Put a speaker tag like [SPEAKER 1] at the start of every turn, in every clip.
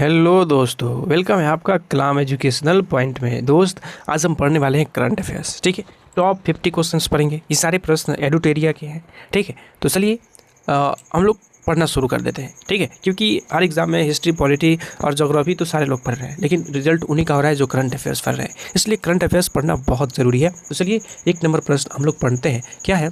[SPEAKER 1] Hello दोस्तों, welcome है आपका कलाम एजुकेशनल पॉइंट में। दोस्त, आज हम पढ़ने वाले हैं करंट अफेयर्स। ठीक है, टॉप 50 क्वेश्चंस पढ़ेंगे। ये सारे प्रश्न एडुटेरिया के हैं। ठीक है, तो चलिए हम लोग पढ़ना शुरू कर देते हैं। ठीक है, क्योंकि हर एग्जाम में हिस्ट्री, पॉलिटी और ज्योग्राफी तो सारे लोग पढ़ रहे हैं, लेकिन रिजल्ट उन्हीं का हो रहा है जो करंट अफेयर्स पढ़ रहे हैं। इसलिए करंट अफेयर्स पढ़ना बहुत ज़रूरी है। तो चलिए 1 नंबर प्रश्न हम लोग पढ़ते हैं। क्या है?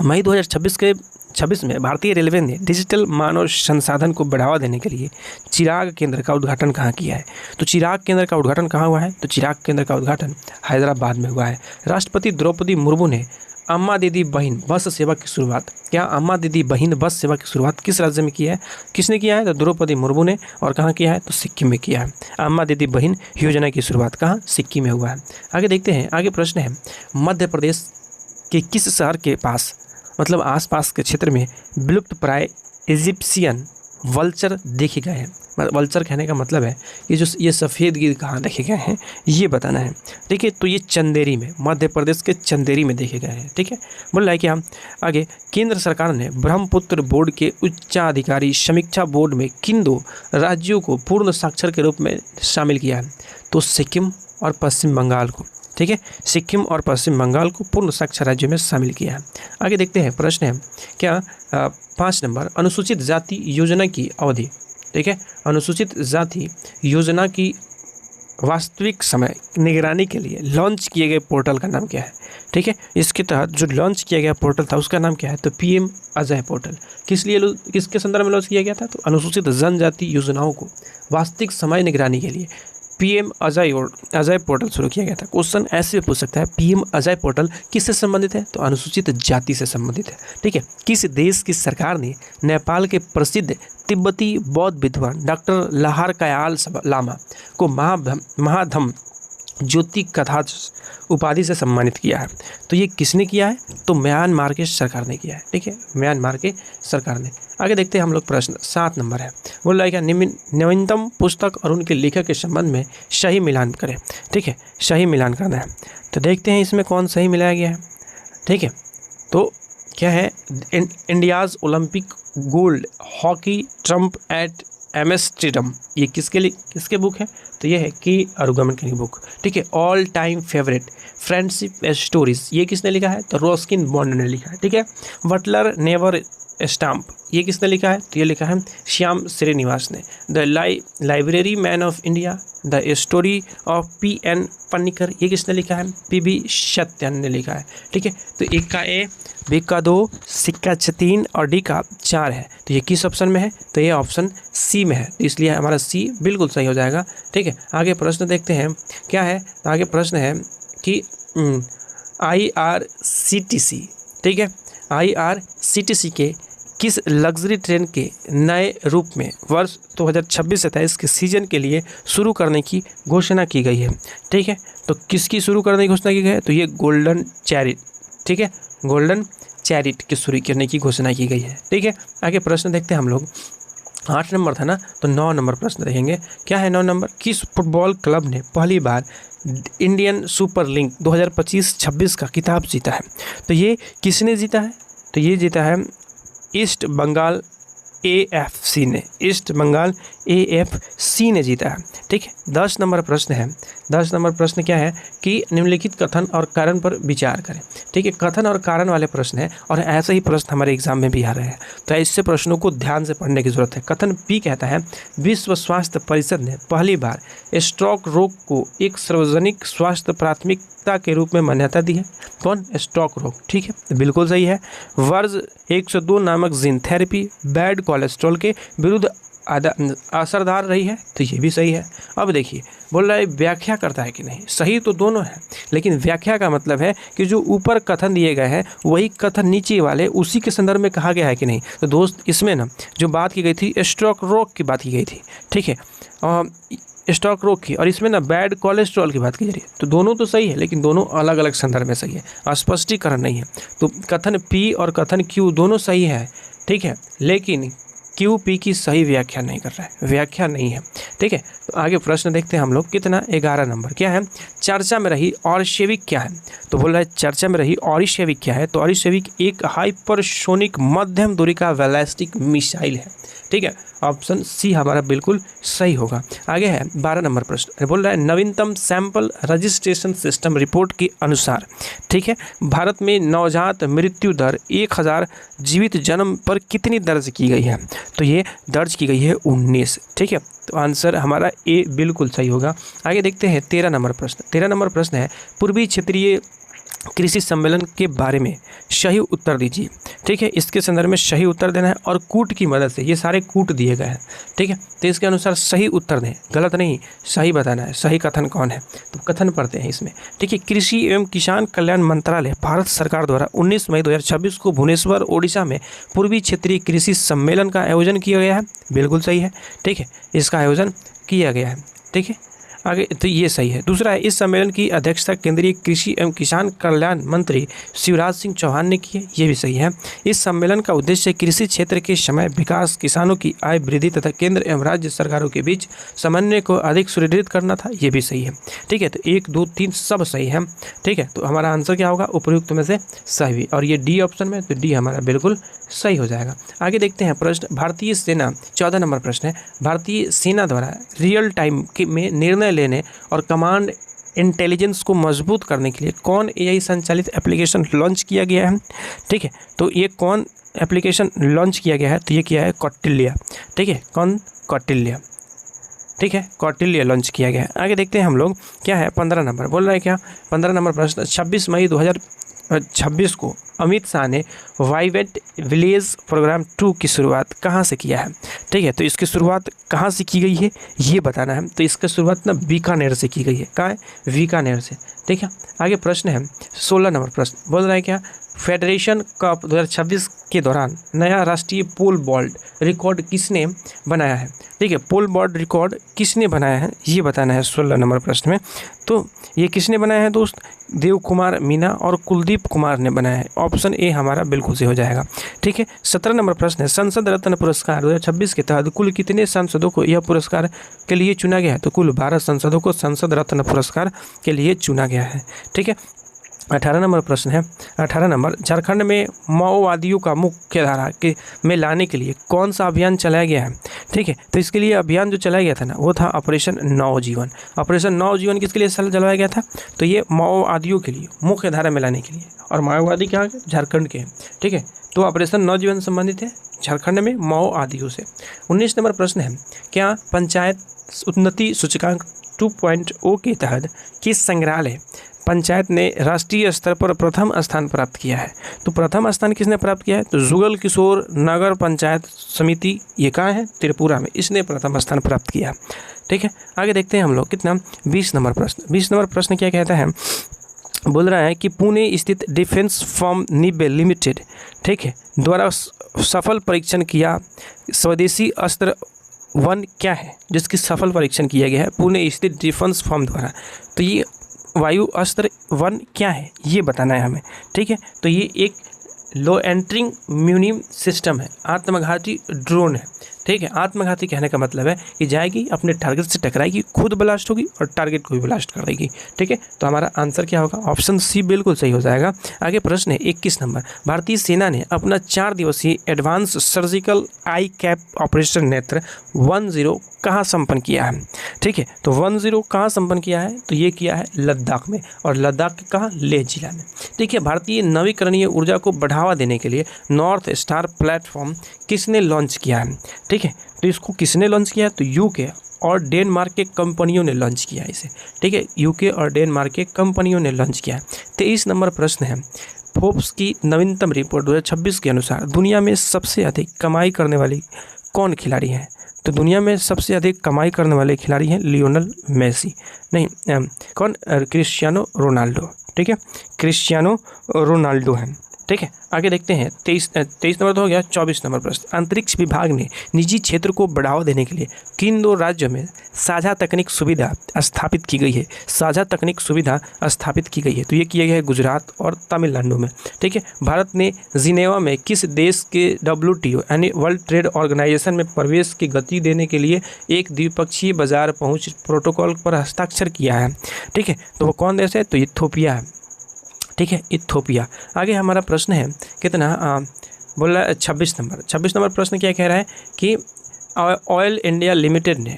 [SPEAKER 1] मई 2026 में भारतीय रेलवे ने डिजिटल मानव संसाधन को बढ़ावा देने के लिए चिराग केंद्र का उद्घाटन कहाँ किया है? तो चिराग केंद्र का उद्घाटन कहाँ हुआ है? तो चिराग केंद्र का उद्घाटन हैदराबाद में हुआ है। राष्ट्रपति द्रौपदी मुर्मू ने अम्मा दीदी बहन बस सेवा की शुरुआत, क्या अम्मा दीदी बहन बस सेवा की शुरुआत किस राज्य में किया है? किसने किया है? तो द्रौपदी मुर्मू ने। और कहाँ किया है? तो सिक्किम में किया है। अम्मा दीदी बहन योजना की शुरुआत कहाँ? सिक्किम में हुआ है। आगे देखते हैं। आगे प्रश्न है, मध्य प्रदेश के किस शहर के पास, मतलब आसपास के क्षेत्र में विलुप्त प्राय इजिप्शियन वल्चर देखे गए हैं? वल्चर कहने का मतलब है कि जो ये सफ़ेद गिद्ध कहाँ देखे गए हैं, ये बताना है। ठीक है, तो ये चंदेरी में, मध्य प्रदेश के चंदेरी में देखे गए हैं। ठीक है, बोल रहा है कि हम आगे, केंद्र सरकार ने ब्रह्मपुत्र बोर्ड के उच्चाधिकारी समीक्षा बोर्ड में किन 2 राज्यों को पूर्ण साक्षर के रूप में शामिल किया है? तो सिक्किम और पश्चिम बंगाल को। ठीक है, सिक्किम और पश्चिम बंगाल को पूर्ण साक्षर राज्यों में शामिल किया है। आगे देखते हैं। प्रश्न है क्या 5 नंबर, अनुसूचित जाति योजना की अवधि। ठीक है, अनुसूचित जाति योजना की वास्तविक समय निगरानी के लिए लॉन्च किए गए पोर्टल का नाम क्या है? ठीक है, इसके तहत जो लॉन्च किया गया पोर्टल था उसका नाम क्या है? तो पीएम अजय पोर्टल। किसके संदर्भ में लॉन्च किया गया था? तो अनुसूचित जनजाति योजनाओं को वास्तविक समय निगरानी के लिए पीएम अजय पोर्टल शुरू किया गया था। क्वेश्चन ऐसे भी पूछ सकता है, पीएम अजय पोर्टल किससे संबंधित है? तो अनुसूचित जाति से संबंधित है। ठीक है, किस देश की सरकार ने नेपाल के प्रसिद्ध तिब्बती बौद्ध विद्वान डॉक्टर लहरकयाल लामा को महाधम ज्योति कथा उपाधि से सम्मानित किया है? तो ये किसने किया है? तो म्यांमार के सरकार ने किया है। ठीक है, म्यांमार के सरकार ने। आगे देखते हैं हम लोग। प्रश्न 7 नंबर है, बोल रहा है क्या नवीनतम पुस्तक और उनके लेखक के संबंध में सही मिलान करें। ठीक है, सही मिलान करना है। तो देखते हैं इसमें कौन सही मिलाया गया है। ठीक है, तो क्या है? India's Olympic gold hockey triumph at Amsterdam, ये किसके बुक है? तो ये है कि अरुगमन की बुक। ठीक है, all time favourite friendship stories, ये किसने लिखा है? तो रस्किन बॉन्ड ने लिखा है। ठीक है, बटलर नेवर स्टाम्प, ये किसने लिखा है? तो ये लिखा है श्याम श्रीनिवास ने। The library man of India, the story of P N. Panikkar, ये किसने लिखा है? पी.बी. सत्यन ने लिखा है। ठीक है, तो 1 का ए, बी का 2, सी का 3 और डी का 4 है। तो ये किस ऑप्शन में है? तो ये ऑप्शन सी में है, तो इसलिए हमारा सी बिल्कुल सही हो जाएगा। ठीक है, आगे प्रश्न देखते हैं क्या है। तो आगे प्रश्न है कि IRCTC, ठीक है, IRCTC के किस लग्जरी ट्रेन के नए रूप में वर्ष 2026-27 के सीजन के लिए शुरू करने की घोषणा की गई है? ठीक है, तो किसकी शुरू करने की घोषणा की गई है? तो ये गोल्डन चैरिट। ठीक है, गोल्डन चैरिट की शुरू करने की घोषणा की गई है। ठीक है, आगे प्रश्न देखते हैं हम लोग। 8 नंबर था ना, तो 9 नंबर प्रश्न देखेंगे। क्या है 9 नंबर? किस फुटबॉल क्लब ने पहली बार इंडियन सुपर लीग 2025-26 का खिताब जीता है? तो ये किसने जीता है? तो ये जीता है ईस्ट बंगाल AFC ने, ईस्ट बंगाल AFC ने जीता है। ठीक है, 10 नंबर प्रश्न है। 10 नंबर प्रश्न क्या है कि निम्नलिखित कथन और कारण पर विचार करें। ठीक है, कथन और कारण वाले प्रश्न है और ऐसे ही प्रश्न हमारे एग्जाम में भी आ रहे हैं, तो ऐसे प्रश्नों को ध्यान से पढ़ने की जरूरत है। कथन बी कहता है, विश्व स्वास्थ्य परिषद ने पहली बार स्ट्रोक रोग को एक सार्वजनिक स्वास्थ्य प्राथमिकता के रूप में मान्यता दी है। कौन? स्ट्रोक रोग। ठीक है, तो बिल्कुल सही है। वर्ज 102 नामक जीन थेरेपी बैड कोलेस्ट्रॉल के विरुद्ध असरदार रही है, तो ये भी सही है। अब देखिए, बोल रहा है व्याख्या करता है कि नहीं। सही तो दोनों है, लेकिन व्याख्या का मतलब है कि जो ऊपर कथन दिए गए हैं वही कथन नीचे वाले उसी के संदर्भ में कहा गया है कि नहीं। तो दोस्त, इसमें ना जो बात की गई थी स्ट्रोक रोग की बात की गई थी। ठीक है, स्ट्रोक रोग की, और इसमें ना बैड कोलेस्ट्रॉल की बात की जा रही है। तो दोनों तो सही है, लेकिन दोनों अलग अलग संदर्भ में सही है, स्पष्टीकरण नहीं है। तो कथन पी और कथन क्यू दोनों सही है। ठीक है, लेकिन QP की सही व्याख्या नहीं कर रहा है, व्याख्या नहीं है। ठीक है, तो आगे प्रश्न देखते हैं हम लोग। कितना? 11 नंबर। क्या है? चर्चा में रही ऑरिशेविक क्या है? तो बोल रहा है चर्चा में रही ऑरिशेविक क्या है? तो ऑरिशेविक एक हाइपरसोनिक मध्यम दूरी का बैलिस्टिक मिसाइल है। ठीक है, ऑप्शन सी हमारा बिल्कुल सही होगा। आगे है 12 नंबर प्रश्न, बोल रहा है नवीनतम सैंपल रजिस्ट्रेशन सिस्टम रिपोर्ट के अनुसार, ठीक है, भारत में नवजात मृत्यु दर 1000 जीवित जन्म पर कितनी दर्ज की गई है? तो ये दर्ज की गई है 19, ठीक है, तो आंसर हमारा ए बिल्कुल सही होगा। आगे देखते हैं 13 नंबर प्रश्न। 13 नंबर प्रश्न है पूर्वी क्षेत्रीय कृषि सम्मेलन के बारे में सही उत्तर दीजिए, ठीक है, इसके संदर्भ में सही उत्तर देना है और कूट की मदद से, ये सारे कूट दिए गए हैं, ठीक है, तो इसके अनुसार सही उत्तर दें, गलत नहीं, सही बताना है। सही कथन कौन है? तो कथन पढ़ते हैं इसमें, ठीक है। कृषि एवं किसान कल्याण मंत्रालय भारत सरकार द्वारा 19 मई 2026 को भुवनेश्वर ओडिशा में पूर्वी क्षेत्रीय कृषि सम्मेलन का आयोजन किया गया है, बिल्कुल सही है, ठीक है, इसका आयोजन किया गया है, ठीक है। आगे तो ये सही है। दूसरा है इस सम्मेलन की अध्यक्षता केंद्रीय कृषि एवं किसान कल्याण मंत्री शिवराज सिंह चौहान ने की है, ये भी सही है। इस सम्मेलन का उद्देश्य कृषि क्षेत्र के समय विकास, किसानों की आय वृद्धि तथा केंद्र एवं राज्य सरकारों के बीच समन्वय को अधिक सुदृढ़ करना था, ये भी सही है, ठीक है। तो 1 2 3 सब सही है, ठीक है, तो हमारा आंसर क्या होगा? उपयुक्त में से सही। और ये डी ऑप्शन में, तो डी हमारा बिल्कुल सही हो जाएगा। आगे देखते हैं प्रश्न, भारतीय सेना 14 नंबर प्रश्न है, भारतीय सेना द्वारा रियल टाइम में निर्णय लेने और कमांड इंटेलिजेंस को मजबूत करने के लिए कौन एआई संचालित एप्लीकेशन लॉन्च किया गया है? ठीक है, तो ये कौन एप्लीकेशन लॉन्च किया गया है? तो ये किया है कौटिल्य, ठीक है, कौन? कौटिल्य, ठीक है, कौटिल्य लॉन्च किया गया है। आगे देखते हैं हम लोग क्या है 15 नंबर, बोल रहा है क्या 15 नंबर प्रश्न, 26 मई 2026 को अमित शाह ने वाइब्रेंट विलेज प्रोग्राम 2 की शुरुआत कहाँ से किया है? ठीक है, तो इसकी शुरुआत कहाँ से की गई है ये बताना है। तो इसकी शुरुआत ना बीकानेर से की गई है, कहाँ है? बीकानेर से, ठीक है। आगे प्रश्न है 16 नंबर प्रश्न, बोल रहा है क्या फेडरेशन कप 2026 के दौरान नया राष्ट्रीय पोल वॉल्ट रिकॉर्ड किसने बनाया है? ठीक है, पोल वॉल्ट रिकॉर्ड किसने बनाया है ये बताना है 16 नंबर प्रश्न में। तो ये किसने बनाया है दोस्त? देव कुमार मीना और कुलदीप कुमार ने बनाया है, ऑप्शन ए हमारा बिल्कुल सही हो जाएगा, ठीक है। 17 नंबर प्रश्न है संसद रत्न पुरस्कार 2026 के तहत कुल कितने सांसदों को यह पुरस्कार के लिए चुना गया है? तो कुल 12 सांसदों को संसद रत्न पुरस्कार के लिए चुना गया है, ठीक है। 18 नंबर प्रश्न है, 18 नंबर, झारखंड में माओवादियों का मुख्य धारा के में लाने के लिए कौन सा अभियान चलाया गया है? ठीक है, तो इसके लिए अभियान जो चलाया गया था ना वो था ऑपरेशन नवजीवन। ऑपरेशन नवजीवन किसके लिए चलाया गया था? तो ये माओवादियों के लिए, मुख्य धारा में लाने के लिए। और माओवादी क्या है? झारखंड के हैं, ठीक है। तो ऑपरेशन नवजीवन संबंधित है झारखंड में माओवादियों से। 19 नंबर प्रश्न है, क्या पंचायत उन्नति सूचकांक 2.0 के तहत किस संग्रहालय पंचायत ने राष्ट्रीय स्तर पर प्रथम स्थान प्राप्त किया है? तो प्रथम स्थान किसने प्राप्त किया है? तो जुगल किशोर नगर पंचायत समिति, ये कहाँ है? त्रिपुरा में, इसने प्रथम स्थान प्राप्त किया, ठीक है। आगे देखते हैं हम लोग कितना 20 नंबर प्रश्न। 20 नंबर प्रश्न क्या कहता है? बोल रहा है कि पुणे स्थित डिफेंस फर्म निबेल लिमिटेड, ठीक है, द्वारा सफल परीक्षण किया स्वदेशी अस्त्र 1 क्या है जिसकी सफल परीक्षण किया गया है पुणे स्थित डिफेंस फर्म द्वारा? तो ये वायु अस्त्र 1 क्या है ये बताना है हमें, ठीक है। तो ये एक लो एंट्रिंग म्यूनिम सिस्टम है, आत्मघाती ड्रोन है, ठीक है। आत्मघाती कहने का मतलब है कि जाएगी अपने टारगेट से टकराएगी, खुद ब्लास्ट होगी और टारगेट को भी ब्लास्ट कर देगी, ठीक है। तो हमारा आंसर क्या होगा? ऑप्शन सी बिल्कुल सही हो जाएगा। आगे प्रश्न है 21 नंबर, भारतीय सेना ने अपना 4 दिवसीय एडवांस सर्जिकल आई कैप ऑपरेशन नेत्र 10 कहाँ संपन्न किया है? ठीक है, तो 10 कहाँ संपन्न किया है? तो ये किया है लद्दाख में, और लद्दाख के कहाँ? लेह जिला में, ठीक है। भारतीय नवीकरणीय ऊर्जा को बढ़ावा देने के लिए नॉर्थ स्टार प्लेटफॉर्म किसने लॉन्च किया है? ठीक है, तो इसको किसने लॉन्च किया? तो यूके और डेनमार्क के कंपनियों ने लॉन्च किया है इसे, ठीक है, यूके और डेनमार्क के कंपनियों ने लॉन्च किया है। 23 नंबर प्रश्न है, फोर्ब्स की नवीनतम रिपोर्ट 2026 के अनुसार दुनिया में सबसे अधिक कमाई करने वाली कौन खिलाड़ी है? तो दुनिया में सबसे अधिक कमाई करने वाले खिलाड़ी हैं लियोनेल मेसी, नहीं कौन? क्रिस्टियानो रोनाल्डो, ठीक है, क्रिस्टियानो रोनाल्डो है, ठीक है। आगे देखते हैं 23 नंबर तो हो गया। 24 नंबर प्रश्न, अंतरिक्ष विभाग ने निजी क्षेत्र को बढ़ावा देने के लिए किन 2 राज्यों में साझा तकनीक सुविधा स्थापित की गई है? साझा तकनीक सुविधा स्थापित की गई है, तो ये किया गया है गुजरात और तमिलनाडु में, ठीक है। भारत ने जिनेवा में किस देश के WTO यानी वर्ल्ड ट्रेड ऑर्गेनाइजेशन में प्रवेश की गति देने के लिए एक द्विपक्षीय बाजार पहुँच प्रोटोकॉल पर हस्ताक्षर किया है? ठीक है, तो वो कौन देश है? तो इथियोपिया है, ठीक है, इथियोपिया। आगे हमारा प्रश्न है कितना? बोल रहा है 26 नंबर। 26 नंबर प्रश्न क्या कह रहा है कि ऑयल इंडिया लिमिटेड ने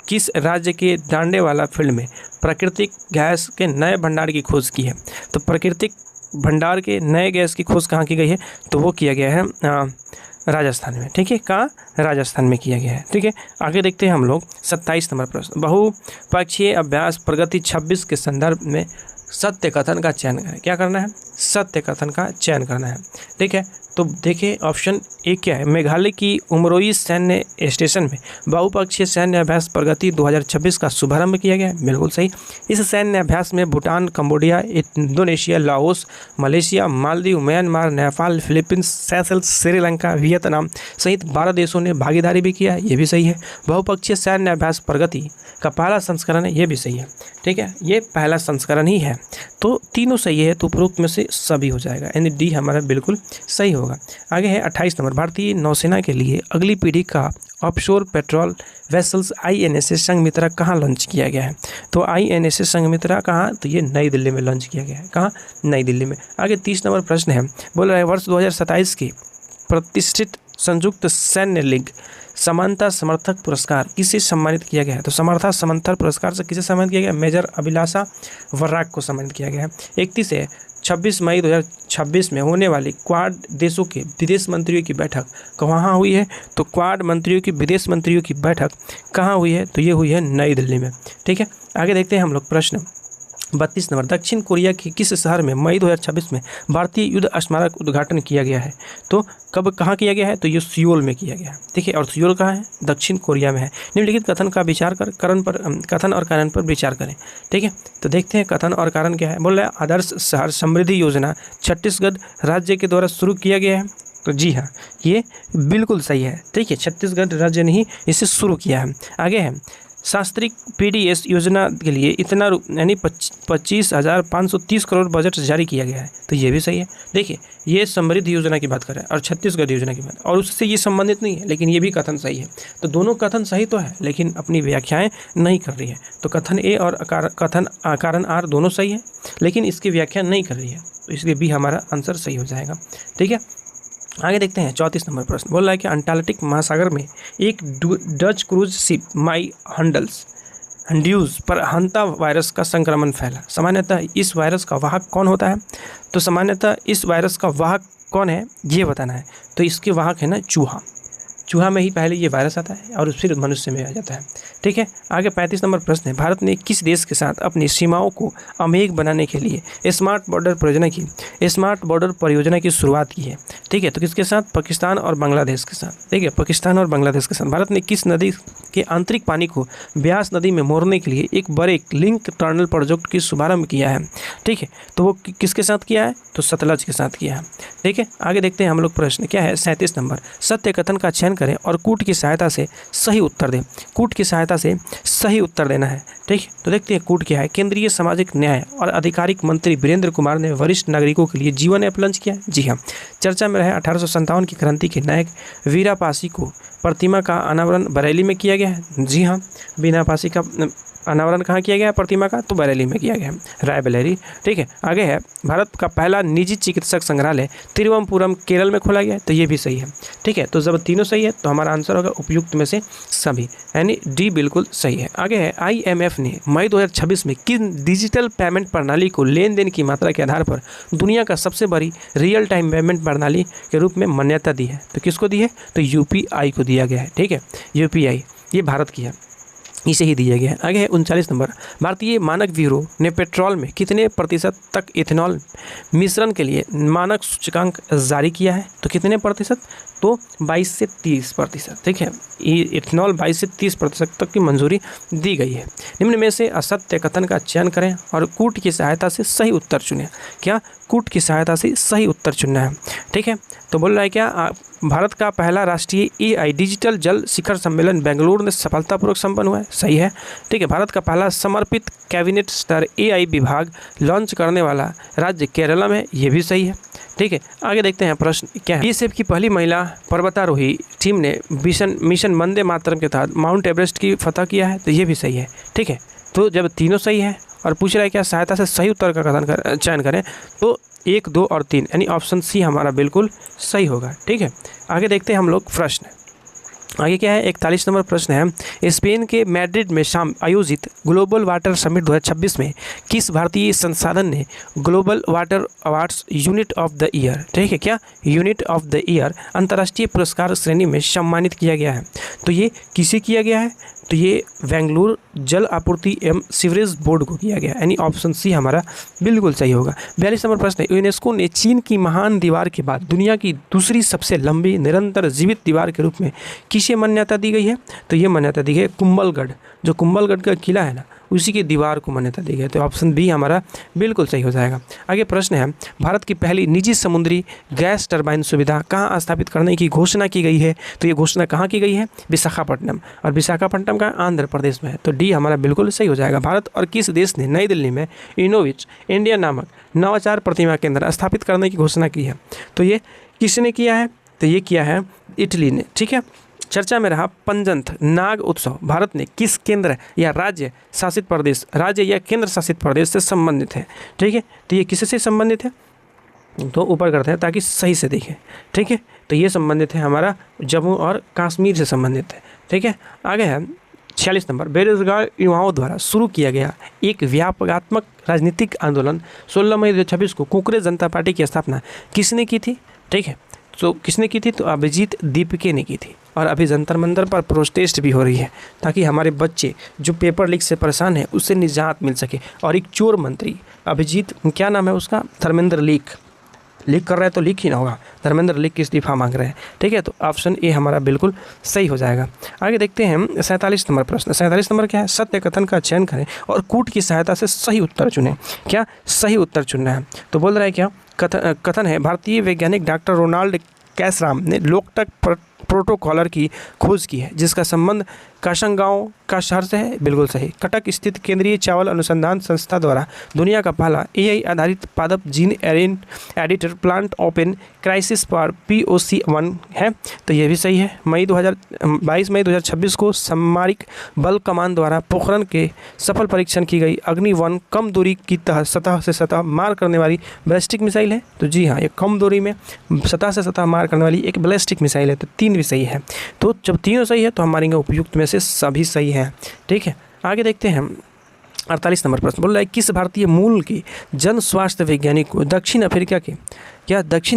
[SPEAKER 1] किस राज्य के दांडेवाला फील्ड में प्राकृतिक गैस के नए भंडार की खोज की है? तो प्राकृतिक भंडार के नए गैस की खोज कहाँ की गई है? तो वो किया गया है राजस्थान में। ठीक है, कहाँ? राजस्थान में किया गया है। ठीक है, आगे देखते हैं हम लोग 27 नंबर प्रश्न। बहुपक्षीय अभ्यास प्रगति 26 के संदर्भ में सत्य कथन का चयन करें। क्या करना है? सत्य कथन का चयन करना है। ठीक है, तो देखिए ऑप्शन ए क्या है? मेघालय की उमरोई सैन्य स्टेशन में बहुपक्षीय सैन्य अभ्यास प्रगति 2026 का शुभारंभ किया गया है। बिल्कुल सही। इस सैन्य अभ्यास में Bhutan, Cambodia, Indonesia, Laos, Malaysia, Maldives, Myanmar, Nepal, Philippines, Seychelles, Sri Lanka, Vietnam सहित 12 देशों ने भागीदारी भी किया है। ये भी सही है। बहुपक्षीय सैन्य अभ्यास प्रगति का पहला संस्करण है। ये भी सही है। ठीक है, ये पहला संस्करण ही है। तो तीनों सही है, तो उपरोक्त में से सभी हो जाएगा, यानी डी हमारा बिल्कुल सही होगा। आगे है 28 नंबर। भारतीय नौसेना के लिए अगली पीढ़ी का offshore patrol vessels INSS Sanghamitra कहाँ लॉन्च किया गया है? तो INSS संघमित्रा कहाँ? तो ये नई दिल्ली में लॉन्च किया गया है। कहाँ? नई दिल्ली में। आगे 30 नंबर प्रश्न है, बोल रहा है वर्ष 2027 के प्रतिष्ठित संयुक्त सैन्य लीग समानता समर्थक पुरस्कार किसे सम्मानित किया गया है? तो समर्था समर्थक पुरस्कार से किसे सम्मानित किया गया? मेजर अभिलाषा वर्राक को सम्मानित किया गया है। 31 से 26 मई 2026 में होने वाली क्वाड देशों के विदेश मंत्रियों की बैठक कहाँ हुई है? तो क्वाड मंत्रियों की विदेश मंत्रियों की बैठक कहाँ हुई है? तो ये हुई है नई दिल्ली में। ठीक है, आगे देखते हैं हम लोग प्रश्न 32 नंबर। दक्षिण कोरिया के किस शहर में मई 2026 में भारतीय युद्ध स्मारक उद्घाटन किया गया है? तो कब कहाँ किया गया है? तो ये सियोल में किया गया है। देखिए, और सियोल कहाँ है? दक्षिण कोरिया में है। निम्नलिखित कथन का विचार कर कथन और कारण पर विचार करें। ठीक है, तो देखते हैं कथन और कारण क्या है। बोल रहा है आदर्श शहर समृद्धि योजना छत्तीसगढ़ राज्य के द्वारा शुरू किया गया है। तो जी हाँ, ये बिल्कुल सही है। ठीक है, छत्तीसगढ़ राज्य ने ही इसे शुरू किया है। आगे है शास्त्रीय PDS योजना के लिए इतना यानी 25,530 करोड़ बजट जारी किया गया है। तो ये भी सही है। देखिए, ये समृद्धि योजना की बात कर रहा है और छत्तीसगढ़ योजना की बात, और उससे ये संबंधित नहीं है, लेकिन ये भी कथन सही है। तो दोनों कथन सही तो है, लेकिन अपनी व्याख्याएं नहीं कर रही है। तो कथन ए और कथन कारण आर दोनों सही है, लेकिन इसकी व्याख्या नहीं कर रही है, तो इसलिए भी हमारा आंसर सही हो जाएगा। ठीक है, आगे देखते हैं 34 नंबर प्रश्न। बोल रहा है कि अंटार्कटिक महासागर में एक डच क्रूज शिप माई हंड्यूज पर हंता वायरस का संक्रमण फैला। सामान्यतः इस वायरस का वाहक कौन होता है? तो सामान्यतः इस वायरस का वाहक कौन है ये बताना है। तो इसके वाहक है ना चूहा। चूहा में ही पहले ये वायरस आता है और फिर मनुष्य में आ जाता है। ठीक है, आगे 35 नंबर प्रश्न है। भारत ने किस देश के साथ अपनी सीमाओं को अमेघ बनाने के लिए स्मार्ट बॉर्डर परियोजना की शुरुआत की है? ठीक है, तो किसके साथ? पाकिस्तान और बांग्लादेश के साथ। ठीक है, पाकिस्तान और बांग्लादेश के साथ। भारत ने किस नदी के आंतरिक पानी को ब्यास नदी में मोड़ने के लिए एक बड़े लिंक टनल प्रोजेक्ट की शुभारंभ किया है? ठीक है, तो वो किसके साथ किया है? तो सतलज के साथ किया है। ठीक है, आगे देखते हैं हम लोग प्रश्न क्या है 37 नंबर। सत्य कथन का चयन करें और कूट की सहायता से सही उत्तर दें। कूट की सहायता से सही उत्तर देना है। ठीक है, तो देखते हैं कूट क्या है। केंद्रीय सामाजिक न्याय और आधिकारिक मंत्री वीरेंद्र कुमार ने वरिष्ठ नागरिकों के लिए जीवन ऐप लॉन्च किया। जी हाँ, चर्चा में रहे 1857 की क्रांति के नायक वीरा पासी को प्रतिमा का अनावरण बरेली में किया गया है। जी हाँ, वीरा पासी का अनावरण कहाँ किया गया है प्रतिमा का? तो बरेली में किया गया है, रायबरेली। ठीक है, आगे है भारत का पहला निजी चिकित्सक संग्रहालय तिरुवनंतपुरम केरल में खोला गया है। तो ये भी सही है। ठीक है, तो जब तीनों सही है तो हमारा आंसर होगा उपयुक्त में से सभी, यानी डी बिल्कुल सही है। आगे है IMF ने मई 2026 में किन डिजिटल पेमेंट प्रणाली को लेन देन की मात्रा के आधार पर दुनिया का सबसे बड़ी रियल टाइम पेमेंट प्रणाली के रूप में मान्यता दी है? तो किसको दी है? तो UPI को दिया गया है। ठीक है, UPI ये भारत की है, इसे ही दिया गया है। आगे है 39 नंबर। भारतीय मानक ब्यूरो ने पेट्रोल में कितने प्रतिशत तक इथेनॉल मिश्रण के लिए मानक सूचकांक जारी किया है? तो कितने प्रतिशत? तो 22 से 30%। ठीक है, इथेनॉल 22 से 30% तक की मंजूरी दी गई है। निम्न में से असत्य कथन का चयन करें और कूट की सहायता से सही उत्तर चुनें। क्या? कूट की सहायता से सही उत्तर चुनना है। ठीक है, तो बोल रहा है क्या भारत का पहला राष्ट्रीय AI डिजिटल जल शिखर सम्मेलन बेंगलुरु में सफलतापूर्वक संपन्न हुआ है? सही है। ठीक है, भारत का पहला समर्पित कैबिनेट स्तर AI विभाग लॉन्च करने वाला राज्य केरला में, ये भी सही है। ठीक है, आगे देखते हैं प्रश्न क्या है। BSF की पहली महिला पर्वतारोही टीम ने मिशन वंदे मातरम के तहत माउंट एवरेस्ट की फतह किया है? तो ये भी सही है। ठीक है, तो जब तीनों सही है और पूछ रहा है क्या सहायता से सही उत्तर का चयन करें, तो 1, 2 और 3 यानी ऑप्शन सी हमारा बिल्कुल सही होगा। ठीक है, आगे देखते हैं हम लोग प्रश्न आगे क्या है, 41 नंबर प्रश्न है, स्पेन के मैड्रिड में शाम आयोजित ग्लोबल वाटर समिट 2026 में किस भारतीय संसाधन ने global water awards unit of the year, ठीक है क्या, यूनिट ऑफ द ईयर अंतर्राष्ट्रीय पुरस्कार श्रेणी में सम्मानित किया गया है? तो ये किसे किया गया है? तो ये बेंगलुरु जल आपूर्ति एवं सीवरेज बोर्ड को किया गया, यानी ऑप्शन सी हमारा बिल्कुल सही होगा। 42 नंबर प्रश्न है, यूनेस्को ने चीन की महान दीवार के बाद दुनिया की दूसरी सबसे लंबी निरंतर जीवित दीवार के रूप में किसे मान्यता दी गई है? तो ये मान्यता दी गई है कुंभलगढ़, जो कुंभलगढ़ का किला है ना, उसी की दीवार को मान्यता दी गई है। तो ऑप्शन बी हमारा बिल्कुल सही हो जाएगा। आगे प्रश्न है, भारत की पहली निजी समुद्री गैस टरबाइन सुविधा कहाँ स्थापित करने की घोषणा की गई है? तो ये घोषणा कहाँ की गई है? विशाखापट्टनम, और विशाखापट्टनम का आंध्र प्रदेश में है। तो डी हमारा बिल्कुल सही हो जाएगा। भारत और किस देश ने नई दिल्ली में इनोविच इंडिया नामक नवाचार प्रतिमा केंद्र स्थापित करने की घोषणा की है? तो ये किसने किया है? तो ये किया है इटली ने, ठीक है। चर्चा में रहा पंजंत नाग उत्सव भारत ने किस केंद्र या राज्य शासित प्रदेश, राज्य या केंद्र शासित प्रदेश से संबंधित है? ठीक है, तो ये किससे संबंधित है? तो ऊपर करते हैं ताकि सही से देखें, ठीक है। तो ये संबंधित है हमारा जम्मू और कश्मीर से संबंधित है, ठीक है। आगे है 46 नंबर, बेरोजगार युवाओं द्वारा शुरू किया गया एक व्यापकात्मक राजनीतिक आंदोलन 16 मई 2026 को कुकरे जनता पार्टी की स्थापना किसने की थी? ठीक है, तो किसने की थी? तो अभिजीत दीपके ने की थी। और अभी जंतर मंतर पर प्रोटेस्ट भी हो रही है ताकि हमारे बच्चे जो पेपर लीक से परेशान है उससे निजात मिल सके। और एक चोर मंत्री अभिजीत, क्या नाम है उसका, धर्मेंद्र लीक कर रहा है, तो लीक ही ना होगा, धर्मेंद्र लीक की इस्तीफा मांग रहे हैं, ठीक है। तो ऑप्शन ए हमारा बिल्कुल सही हो जाएगा। आगे देखते हैं 47 नंबर प्रश्न। 47 नंबर क्या है? सत्य कथन का चयन करें और कूट की सहायता से सही उत्तर चुनें। क्या सही उत्तर चुनना है? तो बोल रहा है क्या कथन है, भारतीय वैज्ञानिक डॉक्टर रोनाल्ड कैसराम ने लोकटक प्रोटोकॉलर की खोज की है जिसका संबंध काशंगांव का शहर से है। बिल्कुल सही। कटक स्थित केंद्रीय चावल अनुसंधान संस्था द्वारा दुनिया का पहला AI आधारित पादप gene editor plant open crisis पर POC1 है, तो ये भी सही है। 22 मई 2026 को सामरिक बल कमान द्वारा पोखरण के सफल परीक्षण की गई अग्नि-1 कम दूरी की सतह से सतह मार करने वाली बैलिस्टिक मिसाइल है। तो जी हाँ, ये कम दूरी में सतह से सतह मार करने वाली एक बैलिस्टिक मिसाइल है। तो 3 भी सही है। तो जब तीनों सही है तो हमारे उपयुक्त में से सभी सही है, ठीक है। आगे देखते हैं 48 नंबर प्रश्न। बोल रहा है किस भारतीय मूल के जन स्वास्थ्य वैज्ञानिक को दक्षिण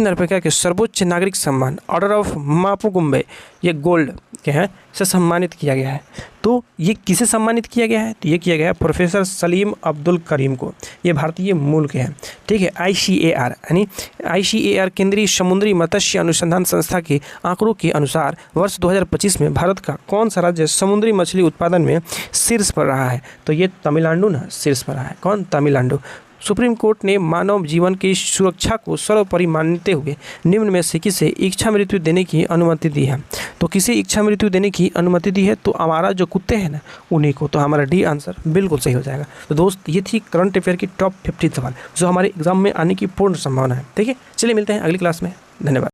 [SPEAKER 1] अफ्रीका के सर्वोच्च नागरिक सम्मान ऑर्डर ऑफ मापुकुम्बे, ये गोल्ड क्या है से सम्मानित किया गया है? तो ये किसे सम्मानित किया गया है? तो ये किया गया है प्रोफेसर सलीम अब्दुल करीम को। ये भारतीय मूल के हैं, ठीक है। ICAR यानी ICAR केंद्रीय समुद्री मत्स्य अनुसंधान संस्था के आंकड़ों के अनुसार वर्ष 2025 में भारत का कौन सा राज्य समुद्री मछली उत्पादन में शीर्ष पर रहा है? तो ये तमिलनाडु ना शीर्ष पर रहा है। कौन? तमिलनाडु। सुप्रीम कोर्ट ने मानव जीवन की सुरक्षा को सर्वोपरि मानते हुए निम्न में से किसे इच्छा मृत्यु देने की अनुमति दी है? तो किसे इच्छा मृत्यु देने की अनुमति दी है? तो हमारा जो कुत्ते हैं ना, उन्हीं को। तो हमारा डी आंसर बिल्कुल सही हो जाएगा। तो दोस्त, ये थी करंट अफेयर की टॉप 50 सवाल जो हमारे एग्जाम में आने की पूर्ण संभावना है, ठीक है। चलिए मिलते हैं अगली क्लास में। धन्यवाद।